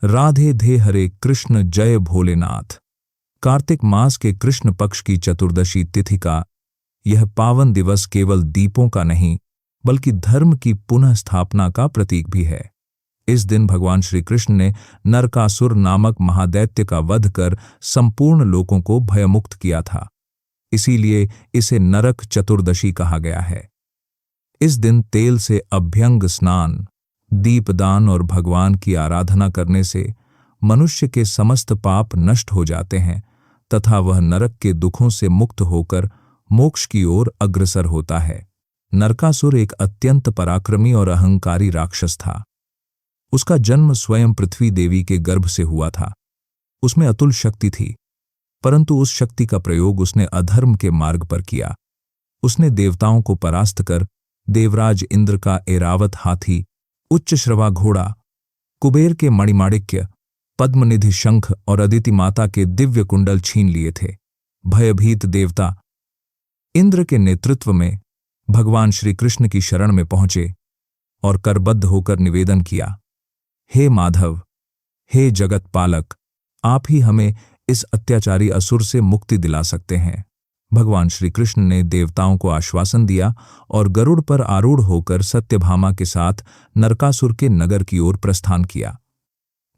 राधे धे हरे कृष्ण जय भोलेनाथ। कार्तिक मास के कृष्ण पक्ष की चतुर्दशी तिथि का यह पावन दिवस केवल दीपों का नहीं बल्कि धर्म की पुनः स्थापना का प्रतीक भी है। इस दिन भगवान श्री कृष्ण ने नरकासुर नामक महादैत्य का वध कर संपूर्ण लोगों को भयमुक्त किया था। इसीलिए इसे नरक चतुर्दशी कहा गया है। इस दिन तेल से अभ्यंग स्नान, दीपदान और भगवान की आराधना करने से मनुष्य के समस्त पाप नष्ट हो जाते हैं तथा वह नरक के दुखों से मुक्त होकर मोक्ष की ओर अग्रसर होता है। नरकासुर एक अत्यंत पराक्रमी और अहंकारी राक्षस था। उसका जन्म स्वयं पृथ्वी देवी के गर्भ से हुआ था। उसमें अतुल शक्ति थी, परंतु उस शक्ति का प्रयोग उसने अधर्म के मार्ग पर किया। उसने देवताओं को परास्त कर देवराज इंद्र का ऐरावत हाथी, उच्च श्रवा घोड़ा, कुबेर के मणिमाणिक्य, पद्मनिधि शंख और अदिति माता के दिव्य कुंडल छीन लिए थे। भयभीत देवता इंद्र के नेतृत्व में भगवान श्री कृष्ण की शरण में पहुंचे और करबद्ध होकर निवेदन किया, हे माधव, हे जगत पालक, आप ही हमें इस अत्याचारी असुर से मुक्ति दिला सकते हैं। भगवान श्री कृष्ण ने देवताओं को आश्वासन दिया और गरुड़ पर आरूढ़ होकर सत्यभामा के साथ नरकासुर के नगर की ओर प्रस्थान किया।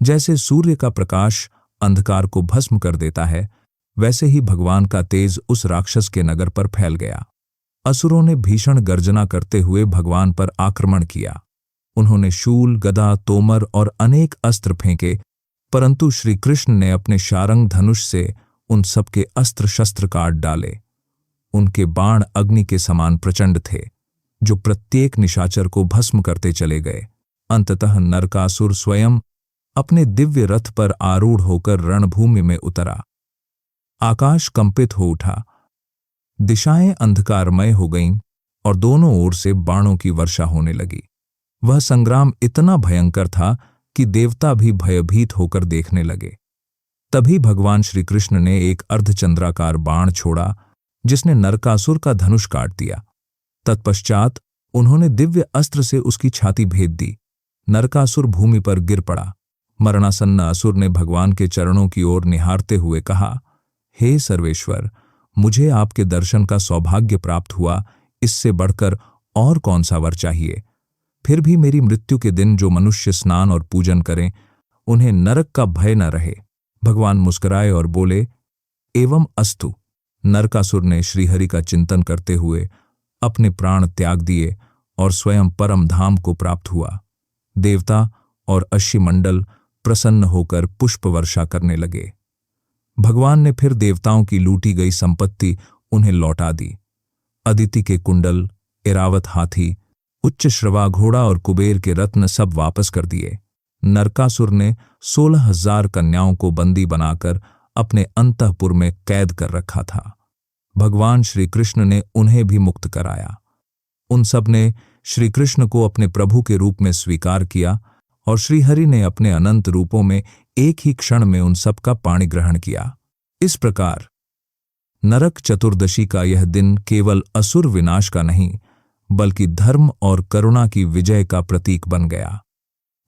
जैसे सूर्य का प्रकाश अंधकार को भस्म कर देता है, वैसे ही भगवान का तेज उस राक्षस के नगर पर फैल गया। असुरों ने भीषण गर्जना करते हुए भगवान पर आक्रमण किया। उन्होंने शूल, गदा, तोमर और अनेक अस्त्र फेंके, परंतु श्री कृष्ण ने अपने शारंग धनुष से उन सबके अस्त्र शस्त्र काट डाले। उनके बाण अग्नि के समान प्रचंड थे, जो प्रत्येक निशाचर को भस्म करते चले गए। अंततः नरकासुर स्वयं अपने दिव्य रथ पर आरूढ़ होकर रणभूमि में उतरा। आकाश कंपित हो उठा, दिशाएं अंधकारमय हो गईं और दोनों ओर से बाणों की वर्षा होने लगी। वह संग्राम इतना भयंकर था कि देवता भी भयभीत होकर देखने लगे। तभी भगवान श्री कृष्ण ने एक अर्धचंद्राकार बाण छोड़ा, जिसने नरकासुर का धनुष काट दिया। तत्पश्चात उन्होंने दिव्य अस्त्र से उसकी छाती भेद दी। नरकासुर भूमि पर गिर पड़ा। मरणासन्न असुर ने भगवान के चरणों की ओर निहारते हुए कहा, हे सर्वेश्वर, मुझे आपके दर्शन का सौभाग्य प्राप्त हुआ, इससे बढ़कर और कौन सा वर चाहिए। फिर भी मेरी मृत्यु के दिन जो मनुष्य स्नान और पूजन करें, उन्हें नरक का भय न रहे। भगवान मुस्कुराए और बोले, एवं अस्तु। नरकासुर ने श्रीहरि का चिंतन करते हुए अपने प्राण त्याग दिए और स्वयं परम धाम को प्राप्त हुआ। देवता और अश्विमंडल प्रसन्न होकर पुष्प वर्षा करने लगे। भगवान ने फिर देवताओं की लूटी गई संपत्ति उन्हें लौटा दी। अदिति के कुंडल, ऐरावत हाथी, उच्च श्रवा घोड़ा और कुबेर के रत्न सब वापस कर दिए। नरकासुर ने 16,000 कन्याओं को बंदी बनाकर अपने अंतःपुर में कैद कर रखा था। भगवान श्री कृष्ण ने उन्हें भी मुक्त कराया। उन सब ने श्री कृष्ण को अपने प्रभु के रूप में स्वीकार किया और श्रीहरि ने अपने अनंत रूपों में एक ही क्षण में उन सब का पाणी ग्रहण किया। इस प्रकार नरक चतुर्दशी का यह दिन केवल असुर विनाश का नहीं बल्कि धर्म और करुणा की विजय का प्रतीक बन गया।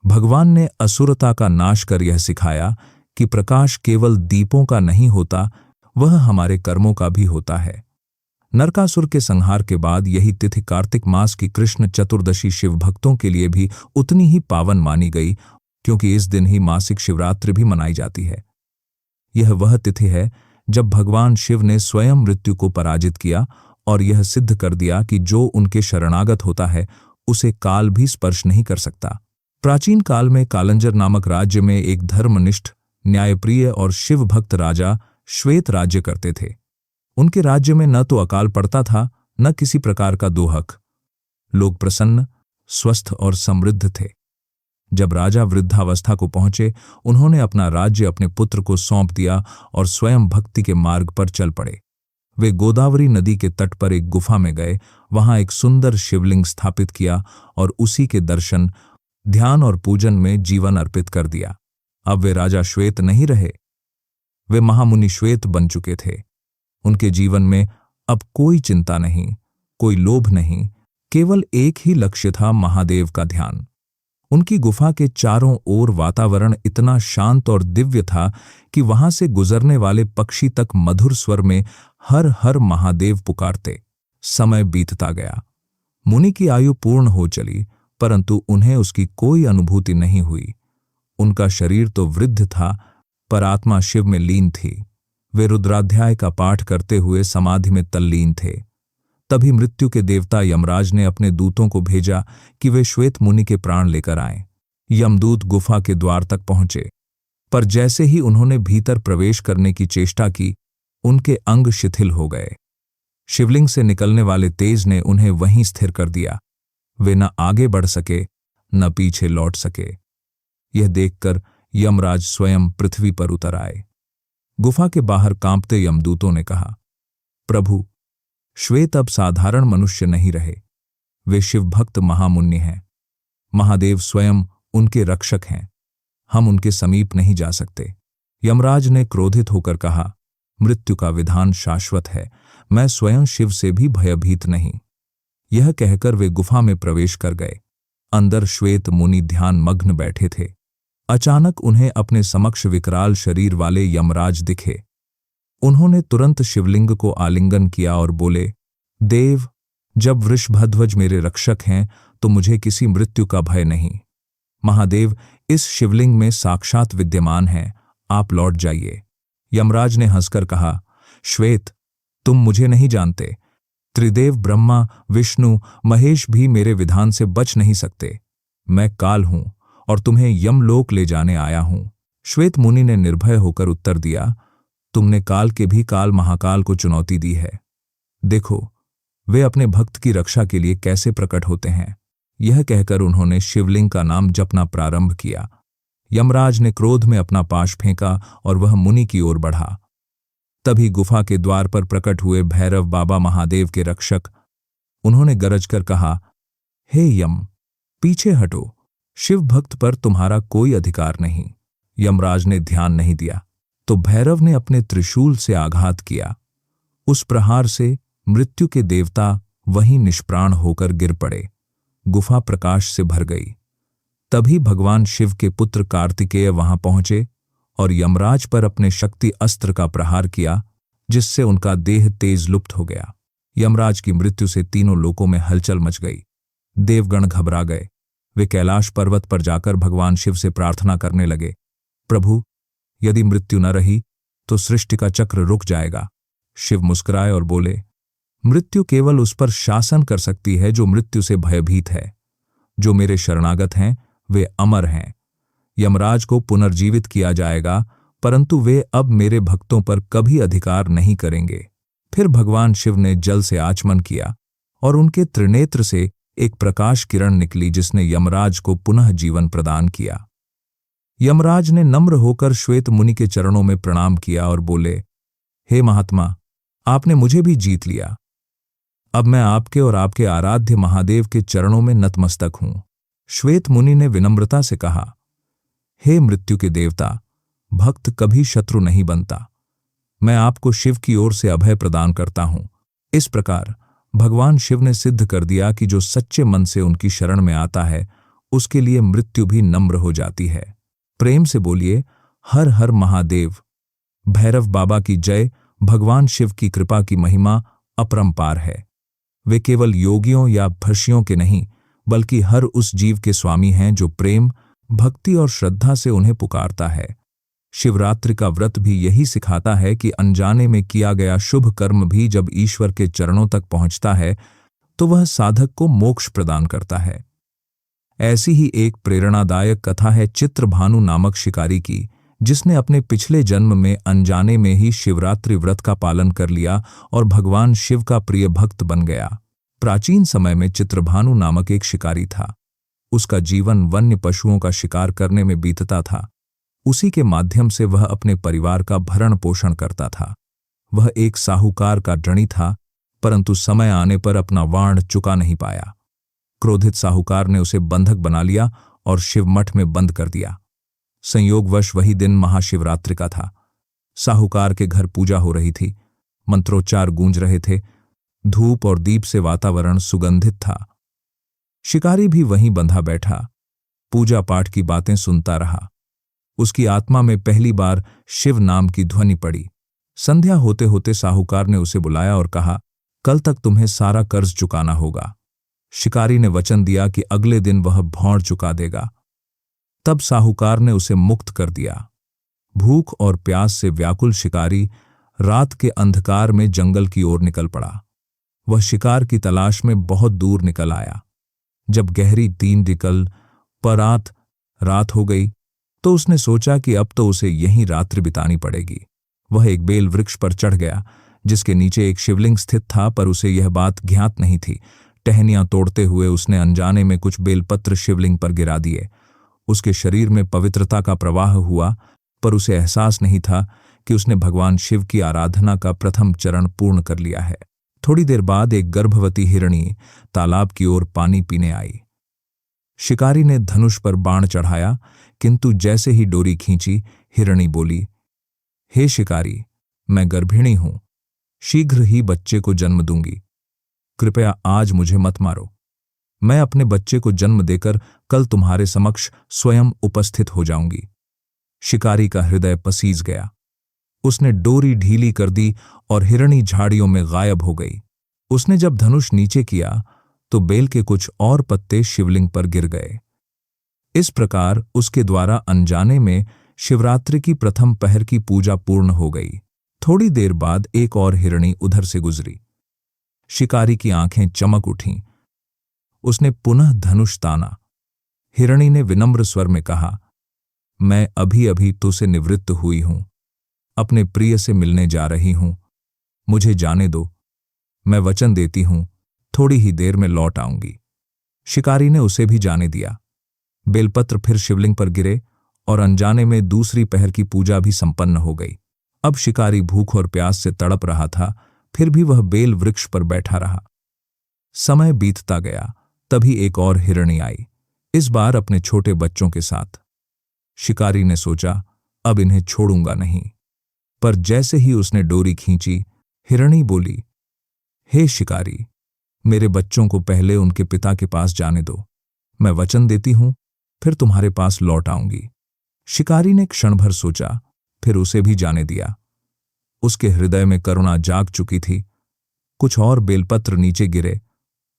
भगवान ने असुरता का नाश कर यह सिखाया कि प्रकाश केवल दीपों का नहीं होता, वह हमारे कर्मों का भी होता है। नरकासुर के संहार के बाद यही तिथि कार्तिक मास की कृष्ण चतुर्दशी शिव भक्तों के लिए भी उतनी ही पावन मानी गई, क्योंकि इस दिन ही मासिक शिवरात्रि भी मनाई जाती है। यह वह तिथि है जब भगवान शिव ने स्वयं मृत्यु को पराजित किया और यह सिद्ध कर दिया कि जो उनके शरणागत होता है उसे काल भी स्पर्श नहीं कर सकता। प्राचीन काल में कालंजर नामक राज्य में एक धर्मनिष्ठ, न्यायप्रिय और शिव भक्त राजा श्वेत राज्य करते थे। उनके राज्य में न तो अकाल पड़ता था, न किसी प्रकार का दोहक। लोग प्रसन्न, स्वस्थ और समृद्ध थे। जब राजा वृद्धावस्था को पहुंचे, उन्होंने अपना राज्य अपने पुत्र को सौंप दिया और स्वयं भक्ति के मार्ग पर चल पड़े। वे गोदावरी नदी के तट पर एक गुफा में गए, वहां एक सुंदर शिवलिंग स्थापित किया और उसी के दर्शन, ध्यान और पूजन में जीवन अर्पित कर दिया। अब वे राजा श्वेत नहीं रहे, वे महामुनि श्वेत बन चुके थे। उनके जीवन में अब कोई चिंता नहीं, कोई लोभ नहीं, केवल एक ही लक्ष्य था, महादेव का ध्यान। उनकी गुफा के चारों ओर वातावरण इतना शांत और दिव्य था कि वहां से गुजरने वाले पक्षी तक मधुर स्वर में हर हर महादेव पुकारते। समय बीतता गया। मुनि की आयु पूर्ण हो चली, परंतु उन्हें उसकी कोई अनुभूति नहीं हुई। उनका शरीर तो वृद्ध था, पर आत्मा शिव में लीन थी। वे रुद्राध्याय का पाठ करते हुए समाधि में तल्लीन थे। तभी मृत्यु के देवता यमराज ने अपने दूतों को भेजा कि वे श्वेत मुनि के प्राण लेकर आएं। यमदूत गुफा के द्वार तक पहुंचे, पर जैसे ही उन्होंने भीतर प्रवेश करने की चेष्टा की, उनके अंग शिथिल हो गए। शिवलिंग से निकलने वाले तेज ने उन्हें वहीं स्थिर कर दिया। वे न आगे बढ़ सके, न पीछे लौट सके। यह देखकर यमराज स्वयं पृथ्वी पर उतर आए। गुफा के बाहर कांपते यमदूतों ने कहा, प्रभु, श्वेत अब साधारण मनुष्य नहीं रहे। वे शिवभक्त महामुनि हैं। महादेव स्वयं उनके रक्षक हैं। हम उनके समीप नहीं जा सकते। यमराज ने क्रोधित होकर कहा, मृत्यु का विधान शाश्वत है। मैं स्वयं शिव से भी भयभीत नहीं। यह कहकर वे गुफा में प्रवेश कर गए। अंदर श्वेत मुनि ध्यान मग्न बैठे थे। अचानक उन्हें अपने समक्ष विकराल शरीर वाले यमराज दिखे। उन्होंने तुरंत शिवलिंग को आलिंगन किया और बोले, देव, जब वृषभध्वज मेरे रक्षक हैं तो मुझे किसी मृत्यु का भय नहीं। महादेव इस शिवलिंग में साक्षात विद्यमान हैं, आप लौट जाइए। यमराज ने हंसकर कहा, श्वेत, तुम मुझे नहीं जानते। त्रिदेव ब्रह्मा, विष्णु, महेश भी मेरे विधान से बच नहीं सकते। मैं काल हूं और तुम्हें यमलोक ले जाने आया हूं। श्वेत मुनि ने निर्भय होकर उत्तर दिया, तुमने काल के भी काल महाकाल को चुनौती दी है। देखो, वे अपने भक्त की रक्षा के लिए कैसे प्रकट होते हैं। यह कहकर उन्होंने शिवलिंग का नाम जपना प्रारंभ किया। यमराज ने क्रोध में अपना पाश फेंका और वह मुनि की ओर बढ़ा। तभी गुफा के द्वार पर प्रकट हुए भैरव बाबा महादेव के रक्षक। उन्होंने गरजकर कहा, हे यम, पीछे हटो। शिव भक्त पर तुम्हारा कोई अधिकार नहीं। यमराज ने ध्यान नहीं दिया तो भैरव ने अपने त्रिशूल से आघात किया। उस प्रहार से मृत्यु के देवता वहीं निष्प्राण होकर गिर पड़े। गुफा प्रकाश से भर गई। तभी भगवान शिव के पुत्र कार्तिकेय वहां पहुंचे और यमराज पर अपने शक्ति अस्त्र का प्रहार किया, जिससे उनका देह तेज लुप्त हो गया। यमराज की मृत्यु से तीनों लोकों में हलचल मच गई। देवगण घबरा गए। वे कैलाश पर्वत पर जाकर भगवान शिव से प्रार्थना करने लगे, प्रभु, यदि मृत्यु न रही तो सृष्टि का चक्र रुक जाएगा। शिव मुस्कुराए और बोले, मृत्यु केवल उस पर शासन कर सकती है जो मृत्यु से भयभीत है। जो मेरे शरणागत हैं वे अमर हैं। यमराज को पुनर्जीवित किया जाएगा, परंतु वे अब मेरे भक्तों पर कभी अधिकार नहीं करेंगे। फिर भगवान शिव ने जल से आचमन किया और उनके त्रिनेत्र से एक प्रकाश किरण निकली, जिसने यमराज को पुनः जीवन प्रदान किया। यमराज ने नम्र होकर श्वेत मुनि के चरणों में प्रणाम किया और बोले, हे महात्मा, आपने मुझे भी जीत लिया। अब मैं आपके और आपके आराध्य महादेव के चरणों में नतमस्तक हूं। श्वेत मुनि ने विनम्रता से कहा, हे मृत्यु के देवता, भक्त कभी शत्रु नहीं बनता। मैं आपको शिव की ओर से अभय प्रदान करता हूं। इस प्रकार भगवान शिव ने सिद्ध कर दिया कि जो सच्चे मन से उनकी शरण में आता है, उसके लिए मृत्यु भी नम्र हो जाती है। प्रेम से बोलिए, हर हर महादेव। भैरव बाबा की जय। भगवान शिव की कृपा की महिमा अपरंपार है। वे केवल योगियों या भर्षियों के नहीं, बल्कि हर उस जीव के स्वामी हैं जो प्रेम, भक्ति और श्रद्धा से उन्हें पुकारता है। शिवरात्रि का व्रत भी यही सिखाता है कि अनजाने में किया गया शुभ कर्म भी जब ईश्वर के चरणों तक पहुंचता है तो वह साधक को मोक्ष प्रदान करता है। ऐसी ही एक प्रेरणादायक कथा है चित्रभानु नामक शिकारी की, जिसने अपने पिछले जन्म में अनजाने में ही शिवरात्रि व्रत का पालन कर लिया और भगवान शिव का प्रिय भक्त बन गया। प्राचीन समय में चित्रभानु नामक एक शिकारी था। उसका जीवन वन्य पशुओं का शिकार करने में बीतता था। उसी के माध्यम से वह अपने परिवार का भरण पोषण करता था। वह एक साहूकार का ऋणी था, परंतु समय आने पर अपना वाण चुका नहीं पाया। क्रोधित साहूकार ने उसे बंधक बना लिया और शिव मठ में बंद कर दिया। संयोगवश वही दिन महाशिवरात्रि का था। साहूकार के घर पूजा हो रही थी। मंत्रोच्चार गूंज रहे थे। धूप और दीप से वातावरण सुगंधित था। शिकारी भी वहीं बंधा बैठा। पूजा पाठ की बातें सुनता रहा। उसकी आत्मा में पहली बार शिव नाम की ध्वनि पड़ी। संध्या होते होते साहूकार ने उसे बुलाया और कहा, कल तक तुम्हें सारा कर्ज चुकाना होगा। शिकारी ने वचन दिया कि अगले दिन वह भौर चुका देगा। तब साहूकार ने उसे मुक्त कर दिया। भूख और प्यास से व्याकुल शिकारी रात के अंधकार में जंगल की ओर निकल पड़ा। वह शिकार की तलाश में बहुत दूर निकल आया। जब गहरी तीन निकल पर रात हो गई तो उसने सोचा कि अब तो उसे यहीं रात्रि बितानी पड़ेगी। वह एक बेल वृक्ष पर चढ़ गया जिसके नीचे एक शिवलिंग स्थित था, पर उसे यह बात ज्ञात नहीं थी। टहनियां तोड़ते हुए उसने अनजाने में कुछ बेलपत्र शिवलिंग पर गिरा दिए। उसके शरीर में पवित्रता का प्रवाह हुआ, पर उसे एहसास नहीं था कि उसने भगवान शिव की आराधना का प्रथम चरण पूर्ण कर लिया है। थोड़ी देर बाद एक गर्भवती हिरणी तालाब की ओर पानी पीने आई। शिकारी ने धनुष पर बाण चढ़ाया, किंतु जैसे ही डोरी खींची, हिरणी बोली, हे शिकारी, मैं गर्भिणी हूं, शीघ्र ही बच्चे को जन्म दूंगी। कृपया आज मुझे मत मारो। मैं अपने बच्चे को जन्म देकर कल तुम्हारे समक्ष स्वयं उपस्थित हो जाऊंगी। शिकारी का हृदय पसीज गया। उसने डोरी ढीली कर दी और हिरणी झाड़ियों में गायब हो गई। उसने जब धनुष नीचे किया तो बेल के कुछ और पत्ते शिवलिंग पर गिर गए। इस प्रकार उसके द्वारा अनजाने में शिवरात्रि की प्रथम पहर की पूजा पूर्ण हो गई। थोड़ी देर बाद एक और हिरणी उधर से गुजरी। शिकारी की आंखें चमक उठीं। उसने पुनः धनुष ताना। हिरणी ने विनम्र स्वर में कहा, मैं अभी अभी तुझसे निवृत्त हुई हूं, अपने प्रिय से मिलने जा रही हूं, मुझे जाने दो। मैं वचन देती हूं, थोड़ी ही देर में लौट आऊंगी। शिकारी ने उसे भी जाने दिया। बेलपत्र फिर शिवलिंग पर गिरे और अनजाने में दूसरी पहर की पूजा भी संपन्न हो गई। अब शिकारी भूख और प्यास से तड़प रहा था, फिर भी वह बेल वृक्ष पर बैठा रहा। समय बीतता गया, तभी एक और हिरणी आई, इस बार अपने छोटे बच्चों के साथ। शिकारी ने सोचा, अब इन्हें छोड़ूंगा नहीं, पर जैसे ही उसने डोरी खींची, हिरणी बोली, हे शिकारी, मेरे बच्चों को पहले उनके पिता के पास जाने दो। मैं वचन देती हूं, फिर तुम्हारे पास लौट आऊंगी। शिकारी ने क्षण भर सोचा, फिर उसे भी जाने दिया। उसके हृदय में करुणा जाग चुकी थी। कुछ और बेलपत्र नीचे गिरे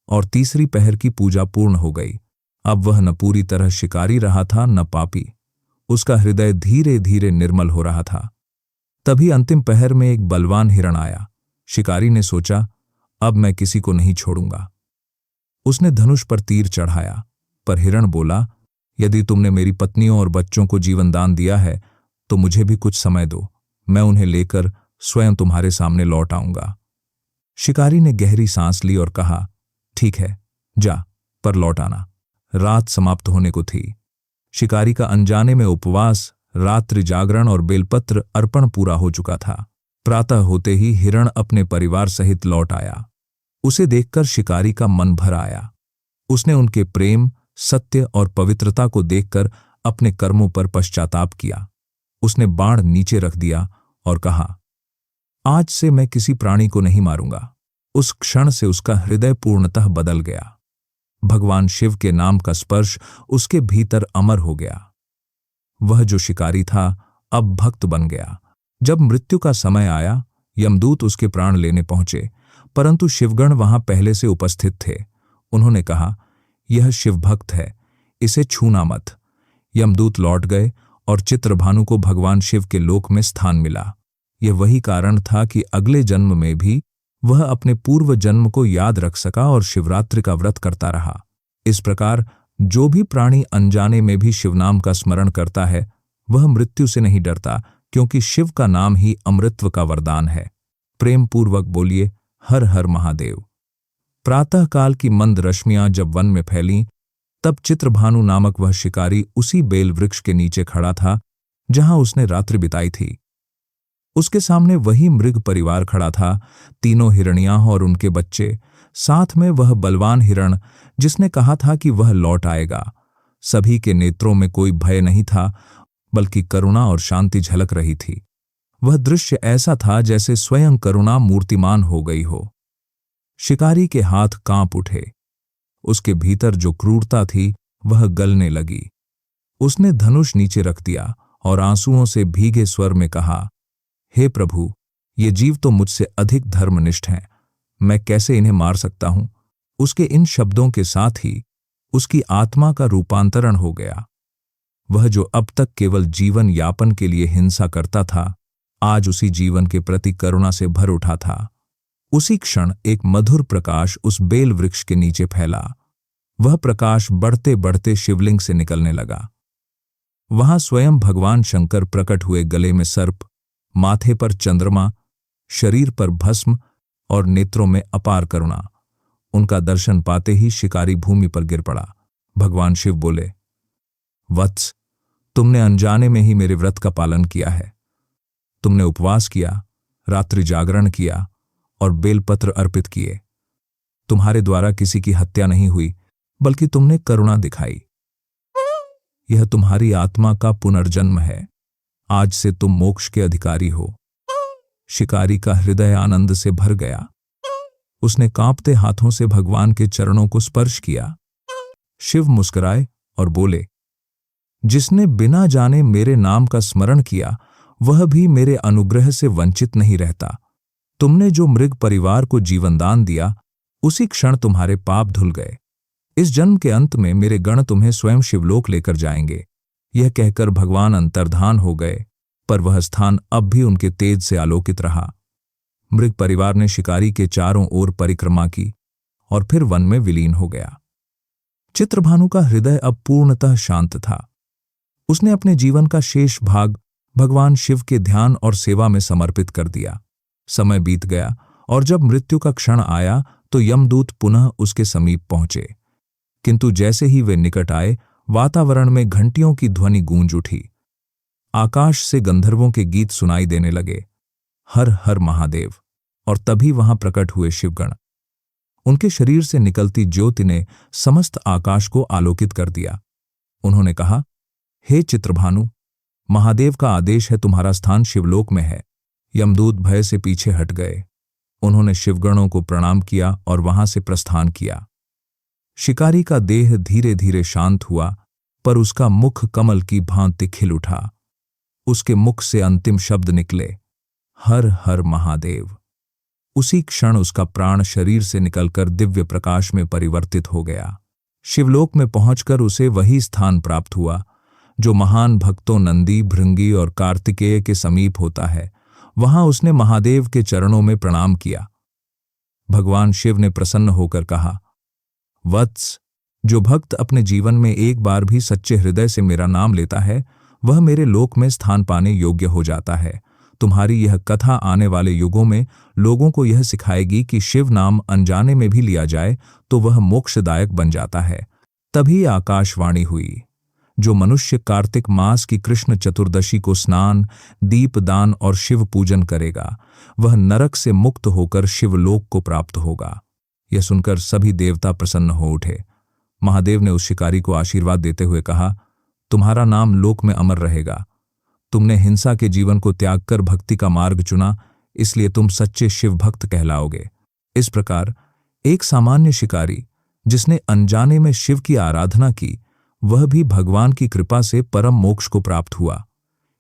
और तीसरी पहर की पूजा पूर्ण हो गई। अब वह न पूरी तरह शिकारी रहा था, न पापी। उसका हृदय धीरे धीरे निर्मल हो रहा था। तभी अंतिम पहर में एक बलवान हिरण आया। शिकारी ने सोचा, अब मैं किसी को नहीं छोड़ूंगा। उसने धनुष पर तीर चढ़ाया, पर हिरण बोला, यदि तुमने मेरी पत्नियों और बच्चों को जीवन दान दिया है तो मुझे भी कुछ समय दो, मैं उन्हें लेकर स्वयं तुम्हारे सामने लौट आऊंगा। शिकारी ने गहरी सांस ली और कहा, ठीक है, जा, पर लौट आना। रात समाप्त होने को थी। शिकारी का अनजाने में उपवास, रात्रि जागरण और बेलपत्र अर्पण पूरा हो चुका था। प्रातः होते ही हिरण अपने परिवार सहित लौट आया। उसे देखकर शिकारी का मन भर आया। उसने उनके प्रेम, सत्य और पवित्रता को देखकर अपने कर्मों पर पश्चाताप किया। उसने बाण नीचे रख दिया और कहा, आज से मैं किसी प्राणी को नहीं मारूंगा। उस क्षण से उसका हृदय पूर्णतः बदल गया। भगवान शिव के नाम का स्पर्श उसके भीतर अमर हो गया। वह जो शिकारी था अब भक्त बन गया। जब मृत्यु का समय आया, यमदूत उसके प्राण लेने पहुंचे, परंतु शिवगण वहां पहले से उपस्थित थे। उन्होंने कहा, यह शिवभक्त है, इसे छूना मत। यमदूत लौट गए और चित्रभानु को भगवान शिव के लोक में स्थान मिला। यह वही कारण था कि अगले जन्म में भी वह अपने पूर्व जन्म को याद रख सका और शिवरात्रि का व्रत करता रहा। इस प्रकार जो भी प्राणी अनजाने में भी शिवनाम का स्मरण करता है, वह मृत्यु से नहीं डरता, क्योंकि शिव का नाम ही अमृतत्व का वरदान है। प्रेम पूर्वक बोलिए, हर हर महादेव। प्रातःकाल की मंद रश्मियां जब वन में फैलीं, तब चित्रभानु नामक वह शिकारी उसी बेल वृक्ष के नीचे खड़ा था जहां उसने रात्रि बिताई थी। उसके सामने वही मृग परिवार खड़ा था, तीनों हिरनियां और उनके बच्चे, साथ में वह बलवान हिरण जिसने कहा था कि वह लौट आएगा। सभी के नेत्रों में कोई भय नहीं था, बल्कि करुणा और शांति झलक रही थी। वह दृश्य ऐसा था जैसे स्वयं करुणा मूर्तिमान हो गई हो। शिकारी के हाथ कांप उठे। उसके भीतर जो क्रूरता थी वह गलने लगी। उसने धनुष नीचे रख दिया और आंसुओं से भीगे स्वर में कहा, हे प्रभु, ये जीव तो मुझसे अधिक धर्मनिष्ठ हैं, मैं कैसे इन्हें मार सकता हूं। उसके इन शब्दों के साथ ही उसकी आत्मा का रूपांतरण हो गया। वह जो अब तक केवल जीवन यापन के लिए हिंसा करता था, आज उसी जीवन के प्रति करुणा से भर उठा था। उसी क्षण एक मधुर प्रकाश उस बेल वृक्ष के नीचे फैला। वह प्रकाश बढ़ते बढ़ते शिवलिंग से निकलने लगा। वहां स्वयं भगवान शंकर प्रकट हुए, गले में सर्प, माथे पर चंद्रमा, शरीर पर भस्म और नेत्रों में अपार करुणा। उनका दर्शन पाते ही शिकारी भूमि पर गिर पड़ा। भगवान शिव बोले, वत्स, तुमने अनजाने में ही मेरे व्रत का पालन किया है। तुमने उपवास किया, रात्रि जागरण किया और बेलपत्र अर्पित किए। तुम्हारे द्वारा किसी की हत्या नहीं हुई, बल्कि तुमने करुणा दिखाई। यह तुम्हारी आत्मा का पुनर्जन्म है। आज से तुम मोक्ष के अधिकारी हो। शिकारी का हृदय आनंद से भर गया। उसने कांपते हाथों से भगवान के चरणों को स्पर्श किया। शिव मुस्कुराए और बोले, जिसने बिना जाने मेरे नाम का स्मरण किया, वह भी मेरे अनुग्रह से वंचित नहीं रहता। तुमने जो मृग परिवार को जीवनदान दिया, उसी क्षण तुम्हारे पाप धुल गए। इस जन्म के अंत में मेरे गण तुम्हें स्वयं शिवलोक लेकर जाएंगे। यह कहकर भगवान अंतर्धान हो गए, पर वह स्थान अब भी उनके तेज से आलोकित रहा। मृग परिवार ने शिकारी के चारों ओर परिक्रमा की और फिर वन में विलीन हो गया। चित्रभानु का हृदय अब पूर्णतः शांत था। उसने अपने जीवन का शेष भाग भगवान शिव के ध्यान और सेवा में समर्पित कर दिया। समय बीत गया और जब मृत्यु का क्षण आया तो यमदूत पुनः उसके समीप पहुंचे। किंतु जैसे ही वे निकट आए, वातावरण में घंटियों की ध्वनि गूंज उठी। आकाश से गंधर्वों के गीत सुनाई देने लगे, हर हर महादेव। और तभी वहां प्रकट हुए शिवगण। उनके शरीर से निकलती ज्योति ने समस्त आकाश को आलोकित कर दिया। उन्होंने कहा, हे चित्रभानु, महादेव का आदेश है, तुम्हारा स्थान शिवलोक में है। यमदूत भय से पीछे हट गए। उन्होंने शिवगणों को प्रणाम किया और वहां से प्रस्थान किया। शिकारी का देह धीरे धीरे शांत हुआ, पर उसका मुख कमल की भांति खिल उठा। उसके मुख से अंतिम शब्द निकले, हर हर महादेव। उसी क्षण उसका प्राण शरीर से निकलकर दिव्य प्रकाश में परिवर्तित हो गया। शिवलोक में पहुंचकर उसे वही स्थान प्राप्त हुआ जो महान भक्तों नंदी, भृंगी और कार्तिकेय के समीप होता है। वहां उसने महादेव के चरणों में प्रणाम किया। भगवान शिव ने प्रसन्न होकर कहा, वत्स, जो भक्त अपने जीवन में एक बार भी सच्चे हृदय से मेरा नाम लेता है, वह मेरे लोक में स्थान पाने योग्य हो जाता है। तुम्हारी यह कथा आने वाले युगों में लोगों को यह सिखाएगी कि शिव नाम अनजाने में भी लिया जाए तो वह मोक्षदायक बन जाता है। तभी आकाशवाणी हुई, जो मनुष्य कार्तिक मास की कृष्ण चतुर्दशी को स्नान, दीपदान और शिव पूजन करेगा, वह नरक से मुक्त होकर शिवलोक को प्राप्त होगा। यह सुनकर सभी देवता प्रसन्न हो उठे। महादेव ने उस शिकारी को आशीर्वाद देते हुए कहा, तुम्हारा नाम लोक में अमर रहेगा। तुमने हिंसा के जीवन को त्याग कर भक्ति का मार्ग चुना, इसलिए तुम सच्चे शिव भक्त कहलाओगे। इस प्रकार एक सामान्य शिकारी जिसने अनजाने में शिव की आराधना की, वह भी भगवान की कृपा से परम मोक्ष को प्राप्त हुआ।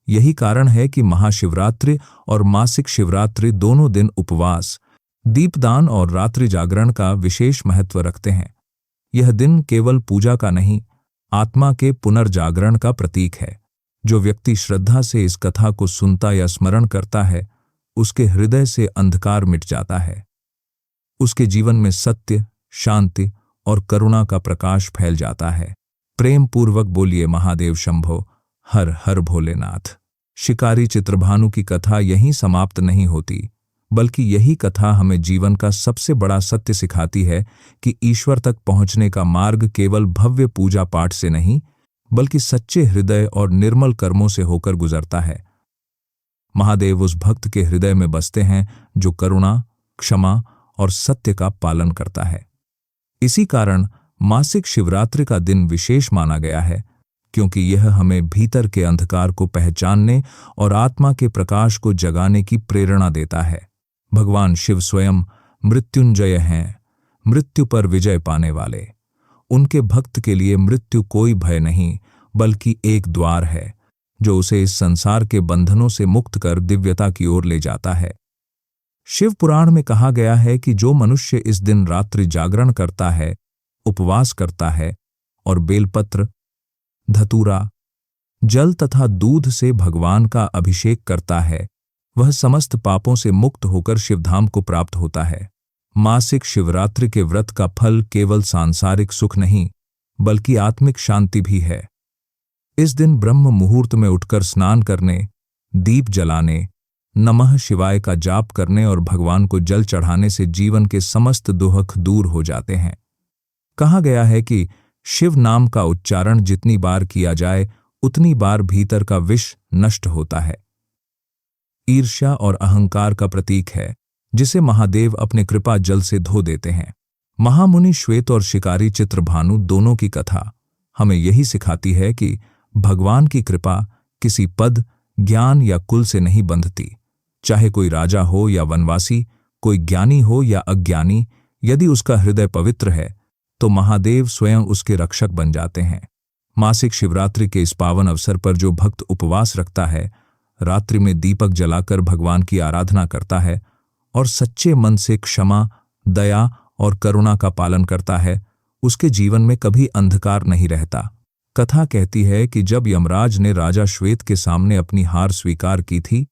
यही कारण है कि महाशिवरात्रि और मासिक शिवरात्रि दोनों दिन उपवास, दीपदान और रात्रि जागरण का विशेष महत्व रखते हैं। यह दिन केवल पूजा का नहीं, आत्मा के पुनर्जागरण का प्रतीक है। जो व्यक्ति श्रद्धा से इस कथा को सुनता या स्मरण करता है, उसके हृदय से अंधकार मिट जाता है। उसके जीवन में सत्य, शांति और करुणा का प्रकाश फैल जाता है। प्रेम पूर्वक बोलिए महादेव शंभो, हर हर भोलेनाथ। शिकारी चित्रभानु की कथा यहीं समाप्त नहीं होती, बल्कि यही कथा हमें जीवन का सबसे बड़ा सत्य सिखाती है कि ईश्वर तक पहुंचने का मार्ग केवल भव्य पूजा पाठ से नहीं, बल्कि सच्चे हृदय और निर्मल कर्मों से होकर गुजरता है। महादेव उस भक्त के हृदय में बसते हैं जो करुणा, क्षमा और सत्य का पालन करता है। इसी कारण मासिक शिवरात्रि का दिन विशेष माना गया है, क्योंकि यह हमें भीतर के अंधकार को पहचानने और आत्मा के प्रकाश को जगाने की प्रेरणा देता है। भगवान शिव स्वयं मृत्युंजय हैं, मृत्यु पर विजय पाने वाले। उनके भक्त के लिए मृत्यु कोई भय नहीं, बल्कि एक द्वार है जो उसे इस संसार के बंधनों से मुक्त कर दिव्यता की ओर ले जाता है। शिव पुराण में कहा गया है कि जो मनुष्य इस दिन रात्रि जागरण करता है, उपवास करता है और बेलपत्र, धतूरा, जल तथा दूध से भगवान का अभिषेक करता है, वह समस्त पापों से मुक्त होकर शिवधाम को प्राप्त होता है। मासिक शिवरात्रि के व्रत का फल केवल सांसारिक सुख नहीं बल्कि आत्मिक शांति भी है। इस दिन ब्रह्म मुहूर्त में उठकर स्नान करने, दीप जलाने, नमः शिवाय का जाप करने और भगवान को जल चढ़ाने से जीवन के समस्त दुख दूर हो जाते हैं। कहा गया है कि शिव नाम का उच्चारण जितनी बार किया जाए उतनी बार भीतर का विष नष्ट होता है। ईर्ष्या और अहंकार का प्रतीक है जिसे महादेव अपने कृपा जल से धो देते हैं। महामुनि श्वेत और शिकारी चित्रभानु दोनों की कथा हमें यही सिखाती है कि भगवान की कृपा किसी पद, ज्ञान या कुल से नहीं बंधती। चाहे कोई राजा हो या वनवासी, कोई ज्ञानी हो या अज्ञानी, यदि उसका हृदय पवित्र है तो महादेव स्वयं उसके रक्षक बन जाते हैं। मासिक शिवरात्रि के इस पावन अवसर पर जो भक्त उपवास रखता है, रात्रि में दीपक जलाकर भगवान की आराधना करता है और सच्चे मन से क्षमा, दया और करुणा का पालन करता है, उसके जीवन में कभी अंधकार नहीं रहता। कथा कहती है कि जब यमराज ने राजा श्वेत के सामने अपनी हार स्वीकार की थी,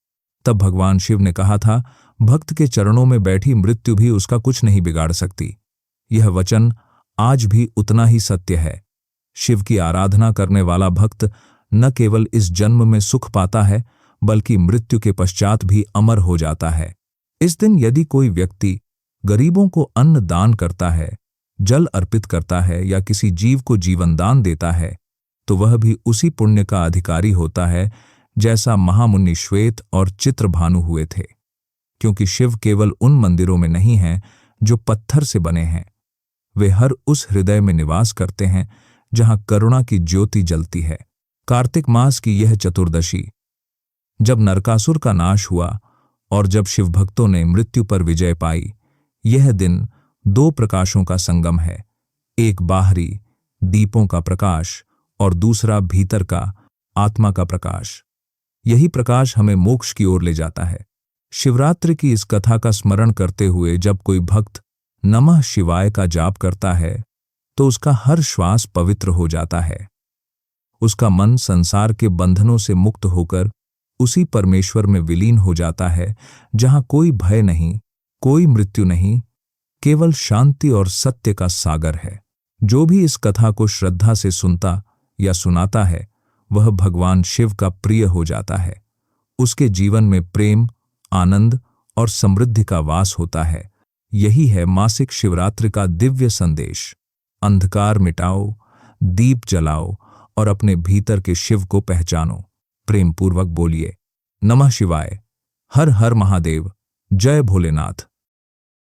तब भगवान शिव ने कहा था, भक्त के चरणों में बैठी मृत्यु भी उसका कुछ नहीं बिगाड़ सकती। यह वचन आज भी उतना ही सत्य है। शिव की आराधना करने वाला भक्त न केवल इस जन्म में सुख पाता है बल्कि मृत्यु के पश्चात भी अमर हो जाता है। इस दिन यदि कोई व्यक्ति गरीबों को अन्न दान करता है, जल अर्पित करता है या किसी जीव को जीवन दान देता है, तो वह भी उसी पुण्य का अधिकारी होता है जैसा महामुनि श्वेत और चित्रभानु हुए थे। क्योंकि शिव केवल उन मंदिरों में नहीं हैं जो पत्थर से बने हैं, वे हर उस हृदय में निवास करते हैं जहां करुणा की ज्योति जलती है। कार्तिक मास की यह चतुर्दशी, जब नरकासुर का नाश हुआ और जब शिव भक्तों ने मृत्यु पर विजय पाई, यह दिन दो प्रकाशों का संगम है। एक बाहरी दीपों का प्रकाश और दूसरा भीतर का आत्मा का प्रकाश। यही प्रकाश हमें मोक्ष की ओर ले जाता है। शिवरात्रि की इस कथा का स्मरण करते हुए जब कोई भक्त नमः शिवाय का जाप करता है तो उसका हर श्वास पवित्र हो जाता है। उसका मन संसार के बंधनों से मुक्त होकर उसी परमेश्वर में विलीन हो जाता है जहां कोई भय नहीं, कोई मृत्यु नहीं, केवल शांति और सत्य का सागर है। जो भी इस कथा को श्रद्धा से सुनता या सुनाता है, वह भगवान शिव का प्रिय हो जाता है। उसके जीवन में प्रेम, आनंद और समृद्धि का वास होता है। यही है मासिक शिवरात्रि का दिव्य संदेश। अंधकार मिटाओ, दीप जलाओ और अपने भीतर के शिव को पहचानो। प्रेम पूर्वक बोलिए, नमः शिवाय, हर हर महादेव, जय भोलेनाथ।